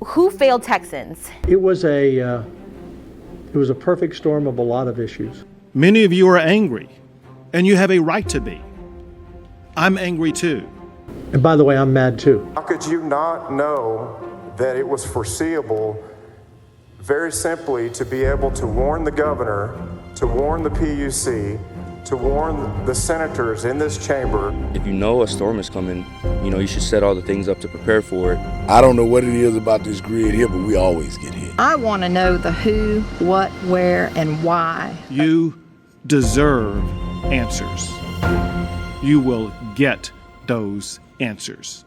Who failed Texans? It was a perfect storm of a lot of issues. Many of you are angry, and you have a right to be. I'm angry too. And by the way, I'm mad too. How could you not know that it was foreseeable, very simply, to be able to warn the governor, to warn the PUC, to warn the senators in this chamber? If you know a storm is coming, you should set all the things up to prepare for it. I don't know what it is about this grid here, but we always get hit. I want to know the who, what, where, and why. You deserve answers. You will get those answers.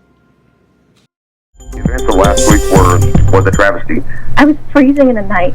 The events of last week was a travesty. I was freezing in the night.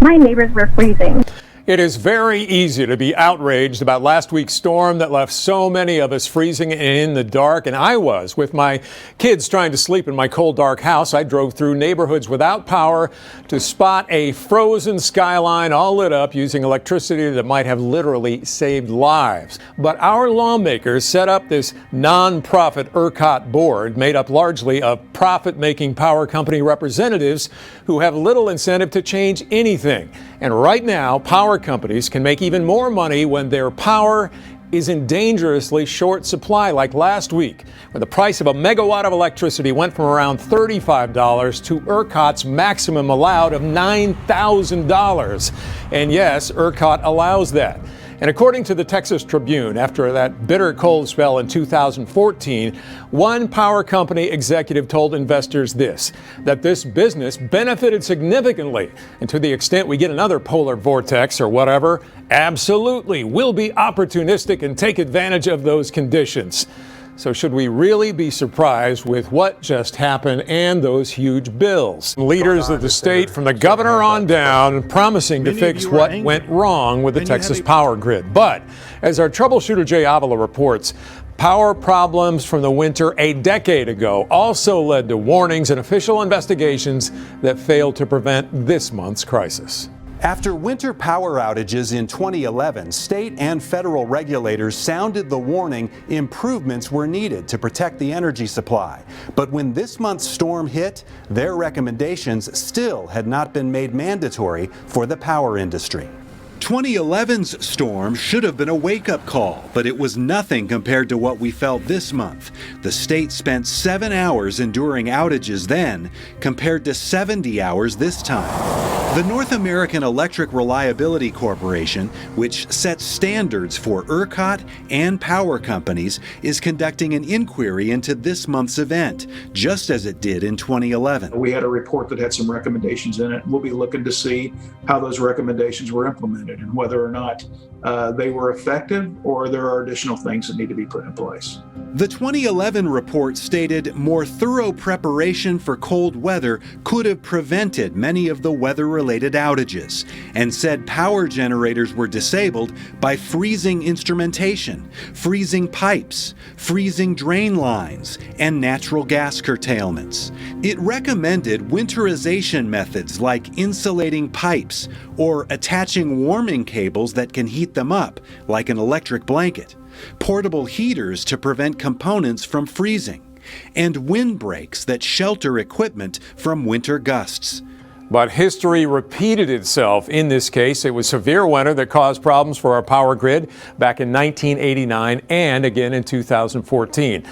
My neighbors were freezing. It is very easy to be outraged about last week's storm that left so many of us freezing and in the dark. And I was, with my kids trying to sleep in my cold, dark house. I drove through neighborhoods without power to spot a frozen skyline all lit up using electricity that might have literally saved lives. But our lawmakers set up this nonprofit ERCOT board made up largely of profit-making power company representatives who have little incentive to change anything. And right now, power companies can make even more money when their power is in dangerously short supply, like last week, when the price of a megawatt of electricity went from around $35 to ERCOT's maximum allowed of $9,000. And yes, ERCOT allows that. And according to the Texas Tribune, after that bitter cold spell in 2014, one power company executive told investors that this business benefited significantly. And to the extent we get another polar vortex or whatever, absolutely, we'll be opportunistic and take advantage of those conditions. So should we really be surprised with what just happened and those huge bills? Leaders of the state, from the governor on down, promising to fix what went wrong with the Texas power grid. But as our troubleshooter Jay Avila reports, power problems from the winter a decade ago also led to warnings and official investigations that failed to prevent this month's crisis. After winter power outages in 2011, state and federal regulators sounded the warning improvements were needed to protect the energy supply. But when this month's storm hit, their recommendations still had not been made mandatory for the power industry. 2011's storm should have been a wake-up call, but it was nothing compared to what we felt this month. The state spent 7 hours enduring outages then, compared to 70 hours this time. The North American Electric Reliability Corporation, which sets standards for ERCOT and power companies, is conducting an inquiry into this month's event, just as it did in 2011. We had a report that had some recommendations in it. We'll be looking to see how those recommendations were implemented and whether or not they were effective or there are additional things that need to be put in place. The 2011 report stated more thorough preparation for cold weather could have prevented many of the weather-related outages, and said power generators were disabled by freezing instrumentation, freezing pipes, freezing drain lines, and natural gas curtailments. It recommended winterization methods like insulating pipes or attaching warming cables that can heat them up, like an electric blanket, portable heaters to prevent components from freezing, and windbreaks that shelter equipment from winter gusts. But history repeated itself in this case. It was severe winter that caused problems for our power grid back in 1989 and again in 2014.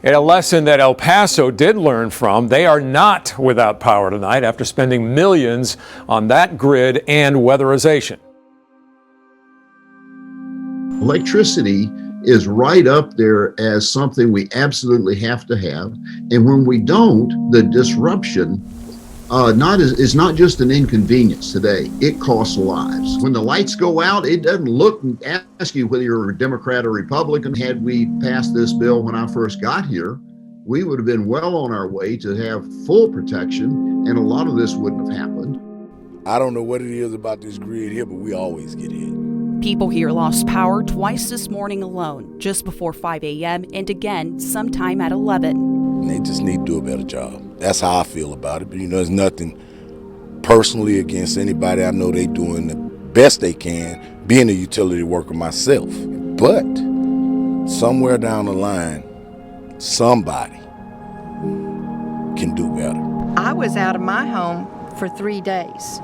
And a lesson that El Paso did learn from. They are not without power tonight after spending millions on that grid and weatherization. Electricity is right up there as something we absolutely have to have. And when we don't, the disruption is not just an inconvenience today, it costs lives. When the lights go out, it doesn't look and ask you whether you're a Democrat or Republican. Had we passed this bill when I first got here, we would have been well on our way to have full protection, and a lot of this wouldn't have happened. I don't know what it is about this grid here, but we always get hit. People here lost power twice this morning alone, just before 5 a.m. and again sometime at 11. And they just need to do a better job. That's how I feel about it. But there's nothing personally against anybody. I know they're doing the best they can, being a utility worker myself. But somewhere down the line, somebody can do better. I was out of my home for 3 days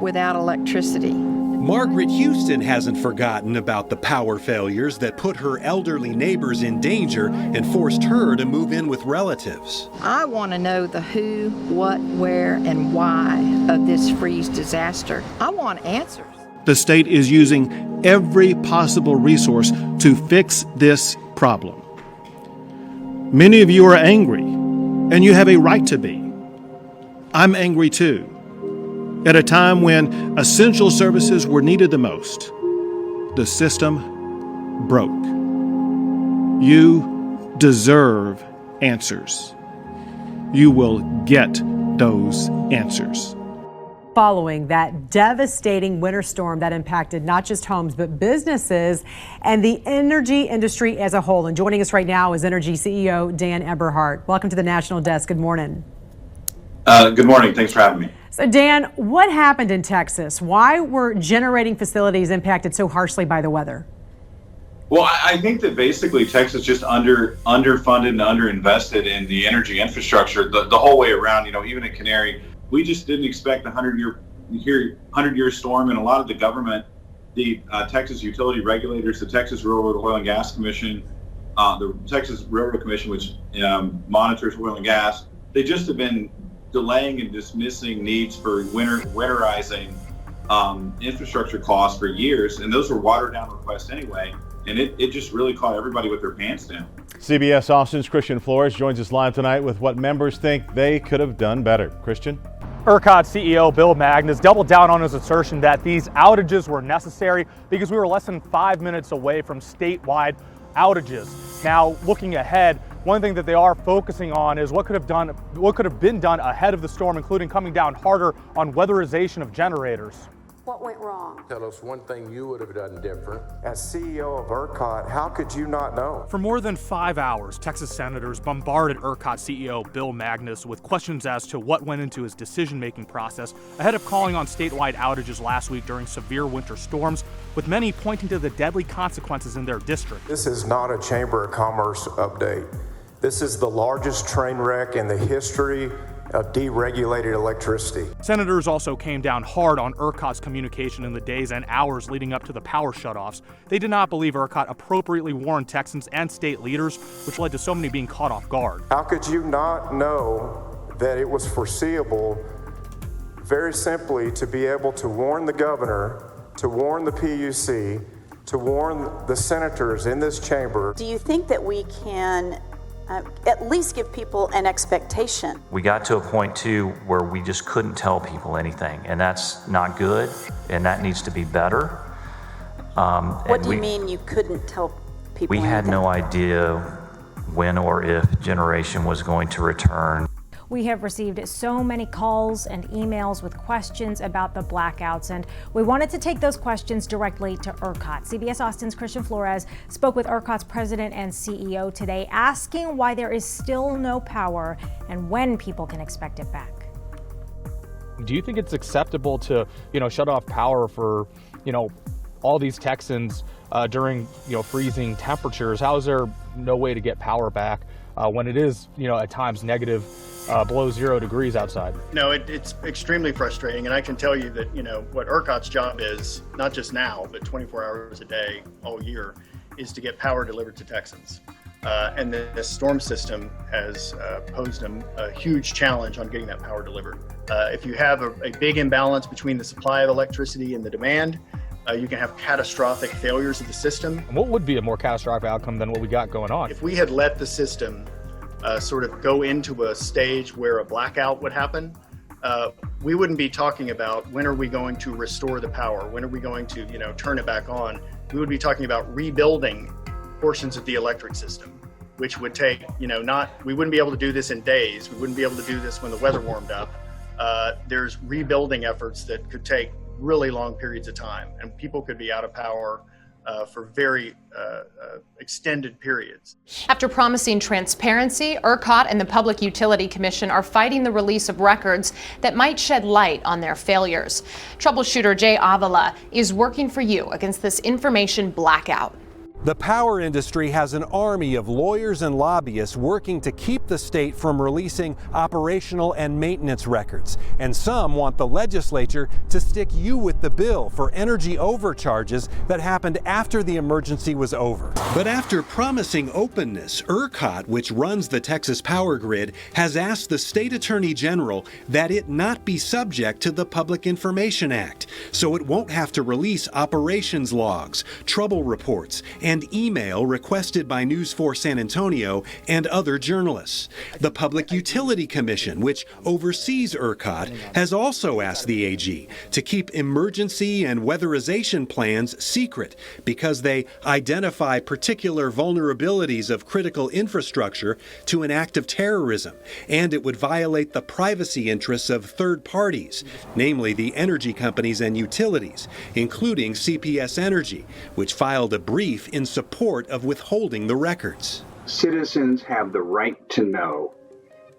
without electricity. Margaret Houston hasn't forgotten about the power failures that put her elderly neighbors in danger and forced her to move in with relatives. I want to know the who, what, where, and why of this freeze disaster. I want answers. The state is using every possible resource to fix this problem. Many of you are angry, and you have a right to be. I'm angry too. At a time when essential services were needed the most, the system broke. You deserve answers. You will get those answers. Following that devastating winter storm that impacted not just homes, but businesses and the energy industry as a whole. And joining us right now is Energy CEO Dan Eberhart. Welcome to the National Desk. Good morning. Good morning. Thanks for having me. So, Dan, what happened in Texas? Why were generating facilities impacted so harshly by the weather? Well, I think that basically Texas just underfunded and underinvested in the energy infrastructure the whole way around. You know, even at Canary, we just didn't expect a 100-year storm, and a lot of the government, the Texas utility regulators, the Texas Railroad Oil and Gas Commission, the Texas Railroad Commission, which monitors oil and gas, they just have been delaying and dismissing needs for winterizing infrastructure costs for years, and those were watered down requests anyway, and it just really caught everybody with their pants down. CBS Austin's Christian Flores joins us live tonight with what members think they could have done better. Christian? ERCOT CEO Bill Magnus doubled down on his assertion that these outages were necessary because we were less than 5 minutes away from statewide outages. Now, looking ahead, one thing that they are focusing on is what could have been done ahead of the storm, including coming down harder on weatherization of generators. What went wrong? Tell us one thing you would have done different. As CEO of ERCOT, how could you not know? For more than 5 hours, Texas senators bombarded ERCOT CEO Bill Magnus with questions as to what went into his decision-making process ahead of calling on statewide outages last week during severe winter storms, with many pointing to the deadly consequences in their district. This is not a Chamber of Commerce update. This is the largest train wreck in the history of deregulated electricity. Senators also came down hard on ERCOT's communication in the days and hours leading up to the power shutoffs. They did not believe ERCOT appropriately warned Texans and state leaders, which led to so many being caught off guard. How could you not know that it was foreseeable, very simply, to be able to warn the governor, to warn the PUC, to warn the senators in this chamber? Do you think that we can at least give people an expectation? We got to a point too where we just couldn't tell people anything, and that's not good, and that needs to be better. What do you mean you couldn't tell people anything? We had no idea when or if generation was going to return. We have received so many calls and emails with questions about the blackouts, and we wanted to take those questions directly to ERCOT. CBS Austin's Christian Flores spoke with ERCOT's president and CEO today, asking why there is still no power and when people can expect it back. Do you think it's acceptable to, shut off power for, all these Texans during, freezing temperatures? How is there no way to get power back when it is, at times negative, below 0 degrees outside? No, it's extremely frustrating, and I can tell you that, what ERCOT's job is, not just now, but 24 hours a day, all year, is to get power delivered to Texans. And this storm system has posed a huge challenge on getting that power delivered. If you have a big imbalance between the supply of electricity and the demand, you can have catastrophic failures of the system. What would be a more catastrophic outcome than what we got going on? If we had let the system sort of go into a stage where a blackout would happen, we wouldn't be talking about when are we going to restore the power, when are we going to turn it back on. We would be talking about rebuilding portions of the electric system, which would take we wouldn't be able to do this in days. We wouldn't be able to do this when the weather warmed up. There's rebuilding efforts that could take really long periods of time, and people could be out of power for very extended periods. After promising transparency, ERCOT and the Public Utility Commission are fighting the release of records that might shed light on their failures. Troubleshooter Jay Avila is working for you against this information blackout. The power industry has an army of lawyers and lobbyists working to keep the state from releasing operational and maintenance records. And some want the legislature to stick you with the bill for energy overcharges that happened after the emergency was over. But after promising openness, ERCOT, which runs the Texas power grid, has asked the state attorney general that it not be subject to the Public Information Act, so it won't have to release operations logs, trouble reports, and email requested by News 4 San Antonio and other journalists. The Public Utility Commission, which oversees ERCOT, has also asked the AG to keep emergency and weatherization plans secret because they identify particular vulnerabilities of critical infrastructure to an act of terrorism, and it would violate the privacy interests of third parties, namely the energy companies and utilities, including CPS Energy, which filed a brief in support of withholding the records. Citizens have the right to know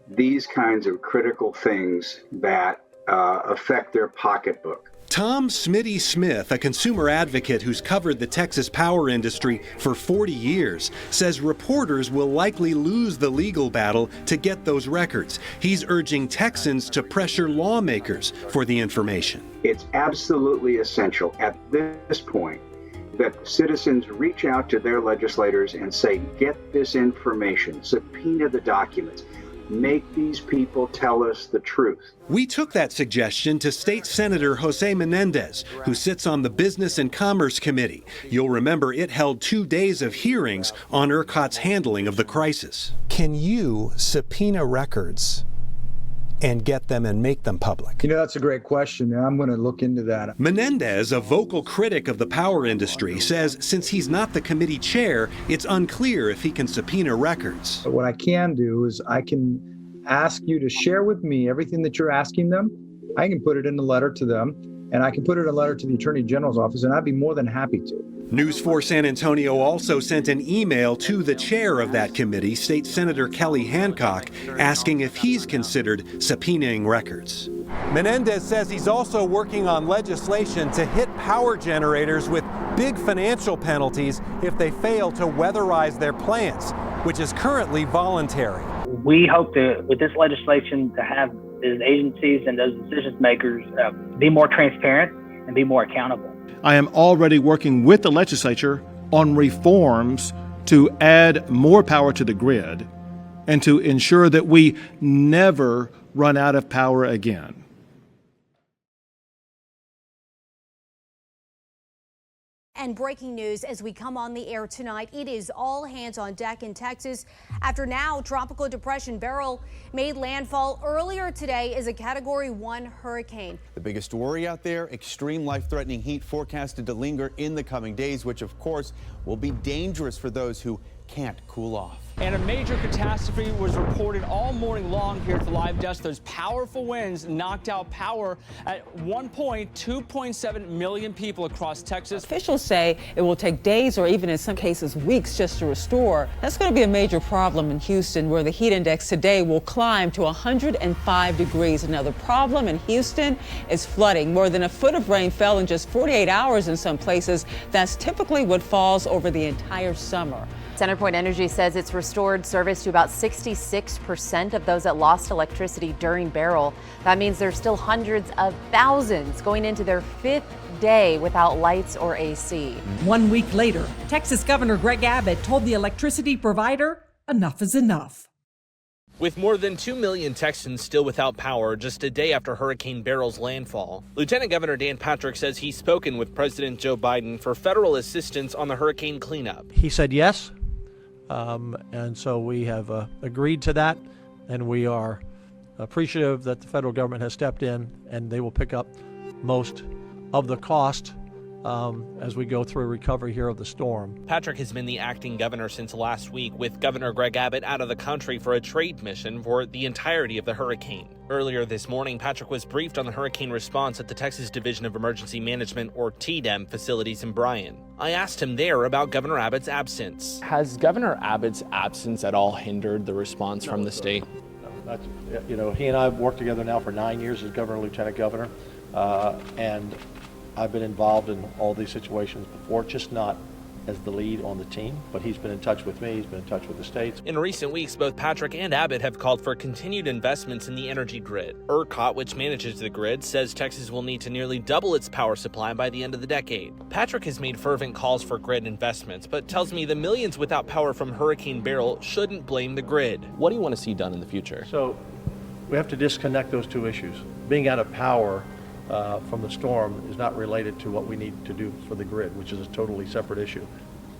these kinds of critical things that affect their pocketbook. Tom Smitty Smith, a consumer advocate who's covered the Texas power industry for 40 years, says reporters will likely lose the legal battle to get those records. He's urging Texans to pressure lawmakers for the information. It's absolutely essential at this point that citizens reach out to their legislators and say, get this information, subpoena the documents. Make these people tell us the truth. We took that suggestion to State Senator Jose Menendez, who sits on the Business and Commerce Committee. You'll remember it held 2 days of hearings on ERCOT's handling of the crisis. Can you subpoena records and get them and make them public? You know, that's a great question, and I'm going to look into that. Menendez, a vocal critic of the power industry, says since he's not the committee chair, it's unclear if he can subpoena records. But what I can do is I can ask you to share with me everything that you're asking them. I can put it in a letter to them, and I can put it in a letter to the Attorney General's office, and I'd be more than happy to. News 4 San Antonio also sent an email to the chair of that committee, State Senator Kelly Hancock, asking if he's considered subpoenaing records. Menendez says he's also working on legislation to hit power generators with big financial penalties if they fail to weatherize their plants, which is currently voluntary. We hope to, with this legislation, to have those agencies and those decision makers be more transparent and be more accountable. I am already working with the legislature on reforms to add more power to the grid and to ensure that we never run out of power again. And breaking news as we come on the air tonight, it is all hands on deck in Texas after now Tropical Depression Beryl made landfall earlier today as a Category 1 hurricane. The biggest worry out there, extreme life-threatening heat forecasted to linger in the coming days, which of course will be dangerous for those who can't cool off. And a major catastrophe was reported all morning long here at the live desk. Those powerful winds knocked out power at one point, 2.7 million people across Texas. Officials say it will take days or even in some cases weeks just to restore. That's going to be a major problem in Houston, where the heat index today will climb to 105 degrees. Another problem in Houston is flooding. More than a foot of rain fell in just 48 hours in some places. That's typically what falls over the entire summer. CenterPoint Energy says it's restored service to about 66% of those that lost electricity during Beryl. That means there's still hundreds of thousands going into their 5th day without lights or AC. 1 week later, Texas Governor Greg Abbott told the electricity provider enough is enough. With more than 2 million Texans still without power just a day after Hurricane Beryl's landfall, Lieutenant Governor Dan Patrick says he's spoken with President Joe Biden for federal assistance on the hurricane cleanup. He said yes. And so we have agreed to that, and we are appreciative that the federal government has stepped in, and they will pick up most of the cost as we go through recovery here of the storm. Patrick has been the acting governor since last week, with Governor Greg Abbott out of the country for a trade mission for the entirety of the hurricane. Earlier this morning, Patrick was briefed on the hurricane response at the Texas Division of Emergency Management, or TDEM, facilities in Bryan. I asked him there about Governor Abbott's absence. Has Governor Abbott's absence at all hindered the response from the state? No, you know, he and I have worked together now for 9 years as governor and lieutenant governor, and I've been involved in all these situations before, just not as the lead on the team, but he's been in touch with me, he's been in touch with the states. In recent weeks, both Patrick and Abbott have called for continued investments in the energy grid. ERCOT, which manages the grid, says Texas will need to nearly double its power supply by the end of the decade. Patrick has made fervent calls for grid investments, but tells me the millions without power from Hurricane Beryl shouldn't blame the grid. What do you want to see done in the future? So we have to disconnect those two issues. Being out of power from the storm is not related to what we need to do for the grid, which is a totally separate issue.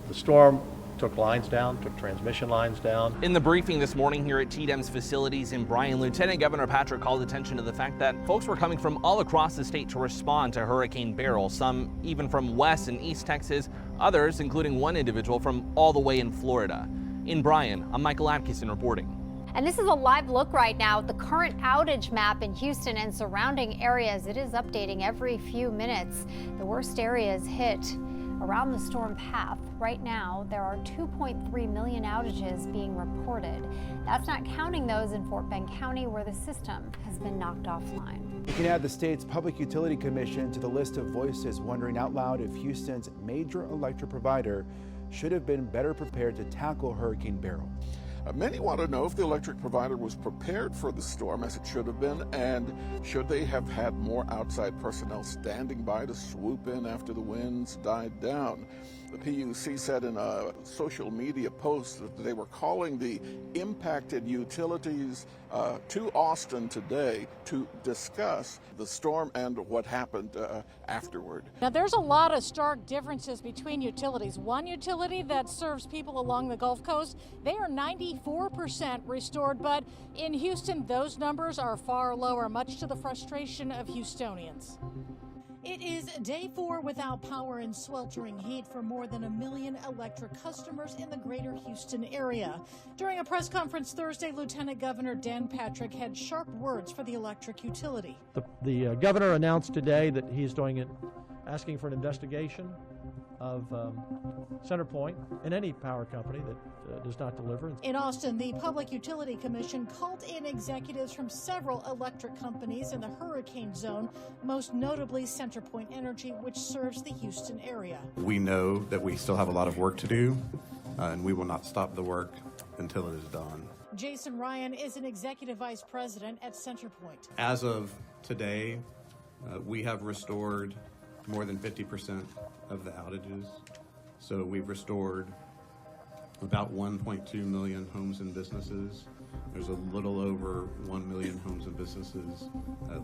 The storm took lines down, took transmission lines down. In the briefing this morning here at TDEM's facilities in Bryan, Lieutenant Governor Patrick called attention to the fact that folks were coming from all across the state to respond to Hurricane Beryl, some even from West and East Texas, others, including one individual, from all the way in Florida. In Bryan, I'm Michael Atkinson reporting. And this is a live look right now at the current outage map in Houston and surrounding areas. It is updating every few minutes. The worst areas hit around the storm path. Right now, there are 2.3 million outages being reported. That's not counting those in Fort Bend County where the system has been knocked offline. You can add the state's Public Utility Commission to the list of voices wondering out loud if Houston's major electric provider should have been better prepared to tackle Hurricane Beryl. Many want to know if the electric provider was prepared for the storm as it should have been, and should they have had more outside personnel standing by to swoop in after the winds died down. The PUC said in a social media post that they were calling the impacted utilities to Austin today to discuss the storm and what happened afterward. Now, there's a lot of stark differences between utilities. One utility that serves people along the Gulf Coast, they are 94% restored, but in Houston, those numbers are far lower, much to the frustration of Houstonians. It is day 4 without power and sweltering heat for more than 1 million electric customers in the greater Houston area. During a press conference Thursday, Lieutenant Governor Dan Patrick had sharp words for the electric utility. The governor announced today that he's asking for an investigation of CenterPoint and any power company that does not deliver. In Austin, the Public Utility Commission called in executives from several electric companies in the hurricane zone, most notably CenterPoint Energy, which serves the Houston area. We know that we still have a lot of work to do, and we will not stop the work until it is done. Jason Ryan is an executive vice president at CenterPoint. As of today, we have restored more than 50% of the outages. So we've restored about 1.2 million homes and businesses. There's a little over 1 million homes and businesses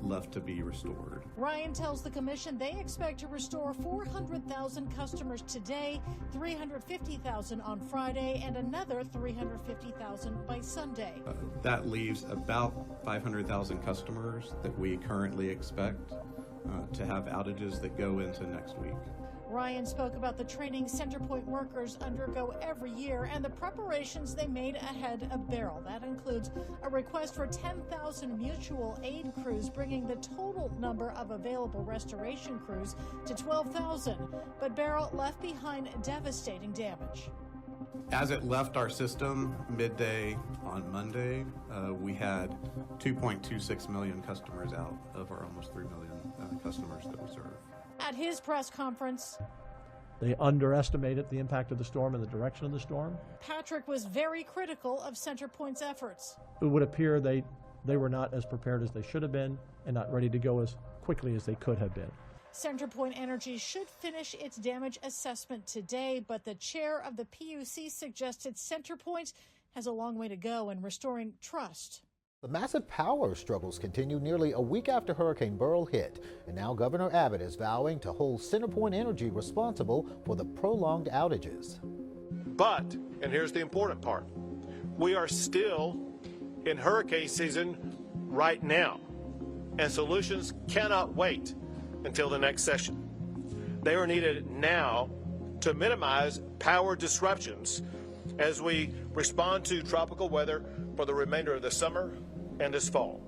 left to be restored. Ryan tells the commission they expect to restore 400,000 customers today, 350,000 on Friday, and another 350,000 by Sunday. That leaves about 500,000 customers that we currently expect to have outages that go into next week. Ryan spoke about the training CenterPoint workers undergo every year and the preparations they made ahead of Beryl. That includes a request for 10,000 mutual aid crews, bringing the total number of available restoration crews to 12,000. But Beryl left behind devastating damage. As it left our system midday on Monday, we had 2.26 million customers out of our almost 3 million customers that we serve. At his press conference, they underestimated the impact of the storm and the direction of the storm. Patrick was very critical of CenterPoint's efforts. It would appear they were not as prepared as they should have been and not ready to go as quickly as they could have been. CenterPoint Energy should finish its damage assessment today, but the chair of the PUC suggested CenterPoint has a long way to go in restoring trust. The massive power struggles continue nearly a week after Hurricane Beryl hit, and now Governor Abbott is vowing to hold CenterPoint Energy responsible for the prolonged outages. But, and here's the important part, we are still in hurricane season right now, and solutions cannot wait until the next session. They are needed now to minimize power disruptions as we respond to tropical weather for the remainder of the summer and this fall.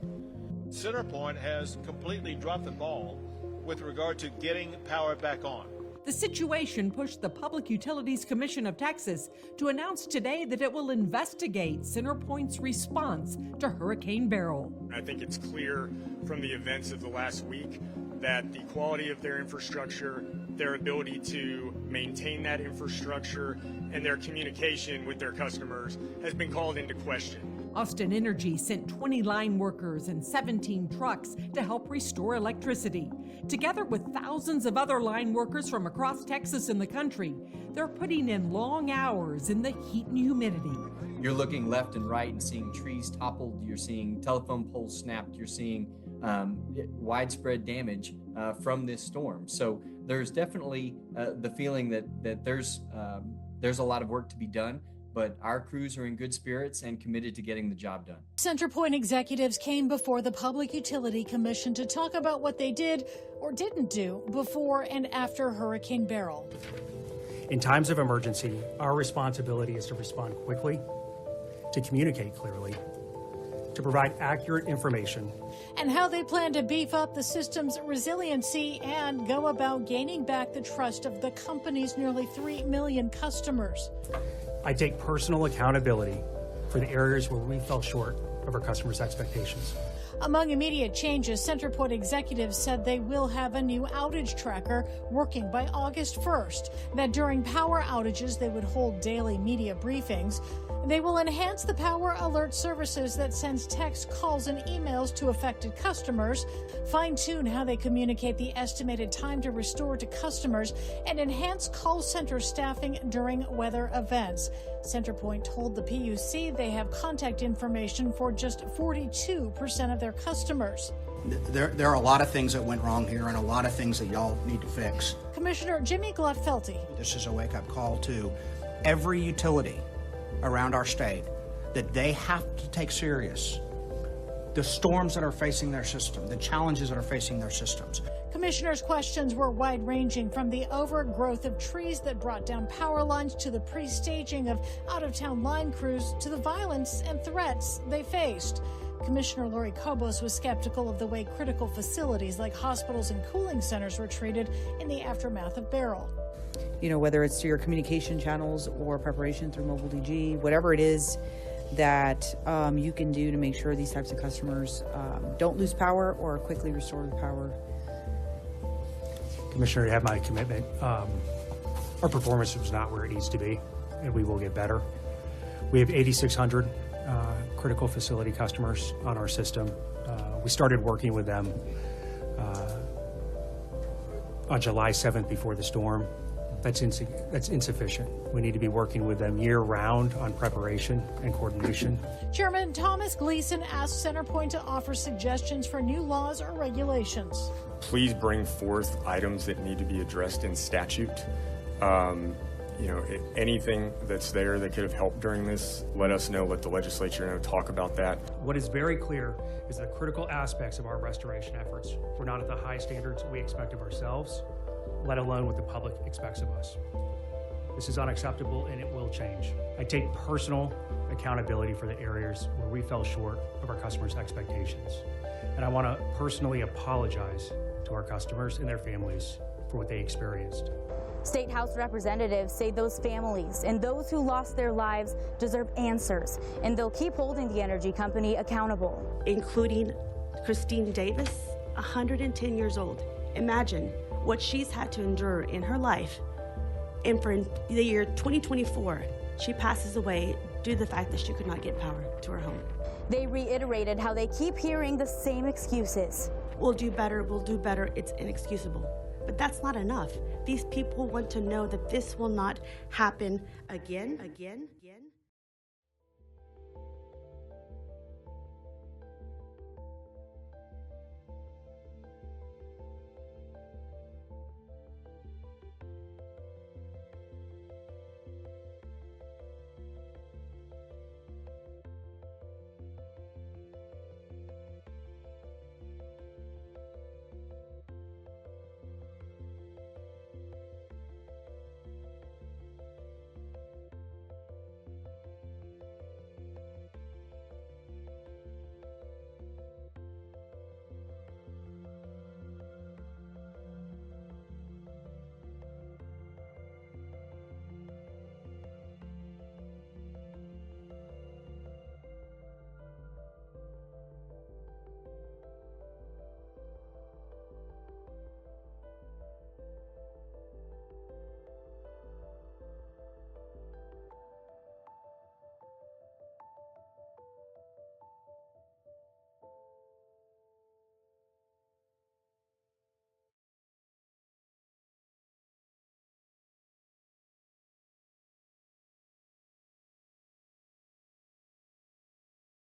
CenterPoint has completely dropped the ball with regard to getting power back on. The situation pushed the Public Utilities Commission of Texas to announce today that it will investigate CenterPoint's response to Hurricane Beryl. I think it's clear from the events of the last week that the quality of their infrastructure, their ability to maintain that infrastructure and their communication with their customers has been called into question. Austin Energy sent 20 line workers and 17 trucks to help restore electricity. Together with thousands of other line workers from across Texas and the country, they're putting in long hours in the heat and humidity. You're looking left and right and seeing trees toppled, you're seeing telephone poles snapped, you're seeing widespread damage from this storm. So there's definitely the feeling that there's a lot of work to be done, but our crews are in good spirits and committed to getting the job done. CenterPoint executives came before the Public Utility Commission to talk about what they did or didn't do before and after Hurricane Beryl. In times of emergency, our responsibility is to respond quickly, to communicate clearly, to provide accurate information, and how they plan to beef up the system's resiliency and go about gaining back the trust of the company's nearly 3 million customers. I take personal accountability for the areas where we fell short of our customers' expectations. Among immediate changes, CenterPoint executives said they will have a new outage tracker working by August 1st, that during power outages they would hold daily media briefings. They will enhance the power alert services that sends texts, calls, and emails to affected customers, fine-tune how they communicate the estimated time to restore to customers, and enhance call center staffing during weather events. CenterPoint told the PUC they have contact information for just 42% of their customers. There are a lot of things that went wrong here and a lot of things that y'all need to fix. Commissioner Jimmy Gluck-Felty. This is a wake-up call to every utility around our state that they have to take serious the storms that are facing their system, the challenges that are facing their systems. Commissioners' questions were wide-ranging, from the overgrowth of trees that brought down power lines to the pre-staging of out-of-town line crews to the violence and threats they faced. Commissioner Lori Cobos was skeptical of the way critical facilities like hospitals and cooling centers were treated in the aftermath of Beryl. You know, whether it's through your communication channels or preparation through mobile DG, whatever it is that you can do to make sure these types of customers don't lose power or quickly restore the power. Commissioner, you have my commitment. Our performance was not where it needs to be, and we will get better. We have 8,600 critical facility customers on our system. We started working with them on July 7th before the storm. That's insufficient. We need to be working with them year-round on preparation and coordination. Chairman Thomas Gleason asked CenterPoint to offer suggestions for new laws or regulations. Please bring forth items that need to be addressed in statute. Anything that's there that could have helped during this, let us know, let the legislature know, talk about that. What is very clear is that critical aspects of our restoration efforts were not at the high standards we expect of ourselves, let alone what the public expects of us. This is unacceptable and it will change. I take personal accountability for the areas where we fell short of our customers' expectations. And I want to personally apologize to our customers and their families for what they experienced. State House representatives say those families and those who lost their lives deserve answers, and they'll keep holding the energy company accountable. Including Christine Davis, 110 years old. Imagine what she's had to endure in her life. And for the year 2024, she passes away due to the fact that she could not get power to her home. They reiterated how they keep hearing the same excuses. We'll do better, it's inexcusable. But that's not enough. These people want to know that this will not happen again.